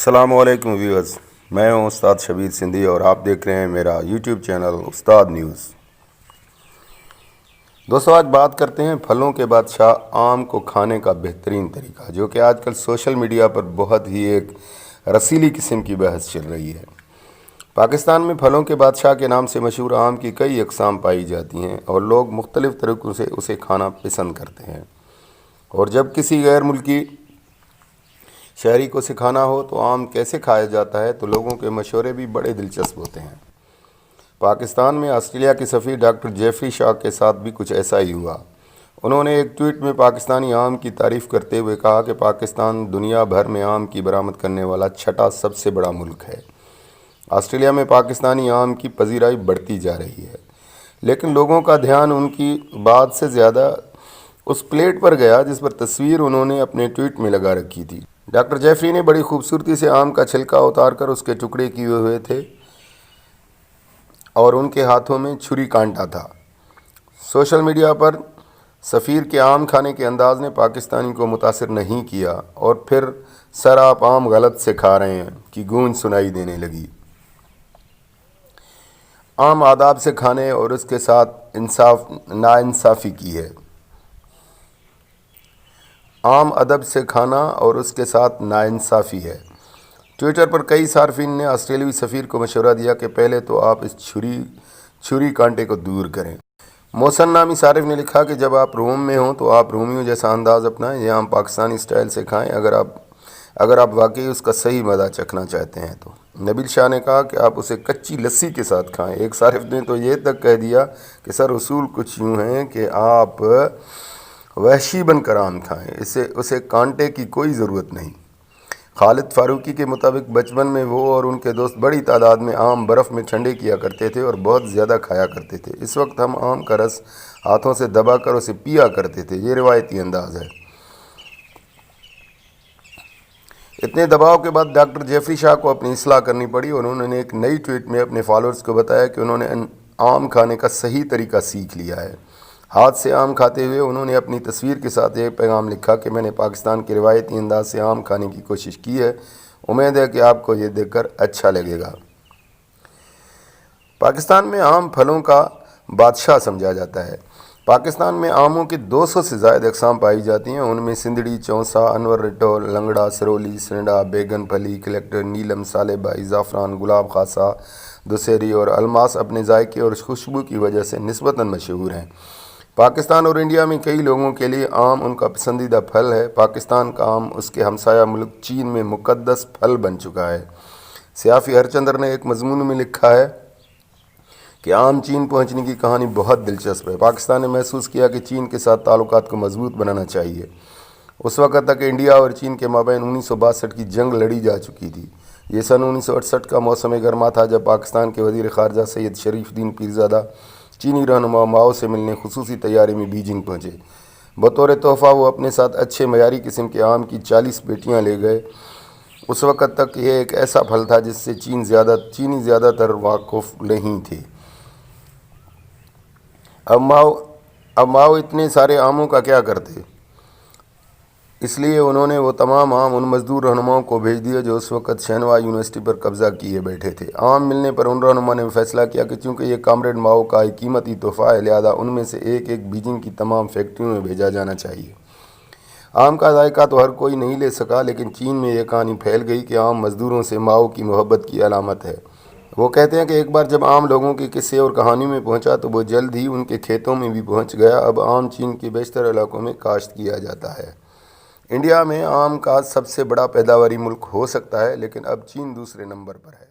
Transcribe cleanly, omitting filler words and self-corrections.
السلام علیکم ویورز، میں ہوں استاد شبیر سندھی اور آپ دیکھ رہے ہیں میرا یوٹیوب چینل استاد نیوز۔ دوستو، آج بات کرتے ہیں پھلوں کے بادشاہ آم کو کھانے کا بہترین طریقہ، جو کہ آج کل سوشل میڈیا پر بہت ہی ایک رسیلی قسم کی بحث چل رہی ہے۔ پاکستان میں پھلوں کے بادشاہ کے نام سے مشہور آم کی کئی اقسام پائی جاتی ہیں اور لوگ مختلف طریقوں سے اسے کھانا پسند کرتے ہیں، اور جب کسی غیر ملکی شہری کو سکھانا ہو تو آم کیسے کھایا جاتا ہے تو لوگوں کے مشورے بھی بڑے دلچسپ ہوتے ہیں۔ پاکستان میں آسٹریلیا کے سفیر ڈاکٹر جیفری شاہ کے ساتھ بھی کچھ ایسا ہی ہوا۔ انہوں نے ایک ٹویٹ میں پاکستانی آم کی تعریف کرتے ہوئے کہا کہ پاکستان دنیا بھر میں آم کی برآمد کرنے والا چھٹا سب سے بڑا ملک ہے۔ آسٹریلیا میں پاکستانی آم کی پذیرائی بڑھتی جا رہی ہے، لیکن لوگوں کا دھیان ان کی بات سے زیادہ اس پلیٹ پر گیا جس پر تصویر انہوں نے اپنے ٹویٹ میں لگا رکھی تھی۔ ڈاکٹر جیفری نے بڑی خوبصورتی سے آم کا چھلکا اتار کر اس کے ٹکڑے کیے ہوئے تھے اور ان کے ہاتھوں میں چھری کانٹا تھا۔ سوشل میڈیا پر سفیر کے آم کھانے کے انداز نے پاکستانی کو متاثر نہیں کیا، اور پھر سر آپ آم غلط سے کھا رہے ہیں کی گونج سنائی دینے لگی۔ آم آداب سے کھانے اور اس کے ساتھ ناانصافی کی ہے۔ عام ادب سے کھانا اور اس کے ساتھ ناانصافی ہے۔ ٹویٹر پر کئی صارفین نے آسٹریلوی سفیر کو مشورہ دیا کہ پہلے تو آپ اس چھری کانٹے کو دور کریں۔ محسن نامی صارف نے لکھا کہ جب آپ روم میں ہوں تو آپ رومیوں جیسا انداز اپنائیں، یہ ہم پاکستانی سٹائل سے کھائیں اگر آپ واقعی اس کا صحیح مزہ چکھنا چاہتے ہیں تو۔ نبیل شاہ نے کہا کہ آپ اسے کچی لسی کے ساتھ کھائیں۔ ایک صارف نے تو یہ تک کہہ دیا کہ سر اصول کچھ یوں ہیں کہ آپ وحشی بن کر آم کھائیں، اسے کانٹے کی کوئی ضرورت نہیں۔ خالد فاروقی کے مطابق بچپن میں وہ اور ان کے دوست بڑی تعداد میں آم برف میں ٹھنڈے کیا کرتے تھے اور بہت زیادہ کھایا کرتے تھے۔ اس وقت ہم آم کا رس ہاتھوں سے دبا کر اسے پیا کرتے تھے، یہ روایتی انداز ہے۔ اتنے دباؤ کے بعد ڈاکٹر جیفری شاہ کو اپنی اصلاح کرنی پڑی اور انہوں نے ایک نئی ٹویٹ میں اپنے فالوورز کو بتایا کہ انہوں نے آم کھانے کا صحیح طریقہ سیکھ لیا ہے۔ ہاتھ سے آم کھاتے ہوئے انہوں نے اپنی تصویر کے ساتھ یہ پیغام لکھا کہ میں نے پاکستان کے روایتی انداز سے آم کھانے کی کوشش کی ہے، امید ہے کہ آپ کو یہ دیکھ کر اچھا لگے گا۔ پاکستان میں آم پھلوں کا بادشاہ سمجھا جاتا ہے۔ پاکستان میں آموں کی 200 سے زائد اقسام پائی جاتی ہیں۔ ان میں سندڑی، چونسا، انور ریٹو، لنگڑا، سرولی، سنڈا، بیگن پھلی، کلیکٹر، نیلم، سالے بائی، زعفران، گلاب خاصا، دسہری اور الماس اپنے ذائقے اور خوشبو کی وجہ سے نسبتاً مشہور ہیں۔ پاکستان اور انڈیا میں کئی لوگوں کے لیے آم ان کا پسندیدہ پھل ہے۔ پاکستان کا آم اس کے ہمسایہ ملک چین میں مقدس پھل بن چکا ہے۔ سیافی ہرچندر نے ایک مضمون میں لکھا ہے کہ آم چین پہنچنے کی کہانی بہت دلچسپ ہے۔ پاکستان نے محسوس کیا کہ چین کے ساتھ تعلقات کو مضبوط بنانا چاہیے۔ اس وقت تک انڈیا اور چین کے مابین 1962 کی جنگ لڑی جا چکی تھی۔ یہ سن 1968 کا موسم گرما تھا جب پاکستان کے وزیر خارجہ سید شریف الدین پیرزادہ چینی رہنما ماؤ سے ملنے خصوصی طیارے میں بیجنگ پہنچے۔ بطور تحفہ وہ اپنے ساتھ اچھے معیاری قسم کے آم کی 40 پیٹیاں لے گئے۔ اس وقت تک یہ ایک ایسا پھل تھا جس سے چینی زیادہ تر واقف نہیں تھے۔ اب ماؤ اتنے سارے آموں کا کیا کرتے؟ اس لیے انہوں نے وہ تمام آم ان مزدور رہنماؤں کو بھیج دیے جو اس وقت شینوا یونیورسٹی پر قبضہ کیے بیٹھے تھے۔ آم ملنے پر ان رہنما نے فیصلہ کیا کہ چونکہ یہ کامریڈ ماؤ کا ایک قیمتی تحفہ ہے، لہذا ان میں سے ایک بیجنگ کی تمام فیکٹریوں میں بھیجا جانا چاہیے۔ آم کا ذائقہ تو ہر کوئی نہیں لے سکا، لیکن چین میں یہ کہانی پھیل گئی کہ آم مزدوروں سے ماؤ کی محبت کی علامت ہے۔ وہ کہتے ہیں کہ ایک بار جب آم لوگوں کے قصے اور کہانیوں میں پہنچا تو وہ جلد ہی ان کے کھیتوں میں بھی پہنچ گیا۔ اب آم چین کے بیشتر علاقوں میں کاشت کیا جاتا ہے۔ انڈیا میں آم کا سب سے بڑا پیداواری ملک ہو سکتا ہے، لیکن اب چین دوسرے نمبر پر ہے۔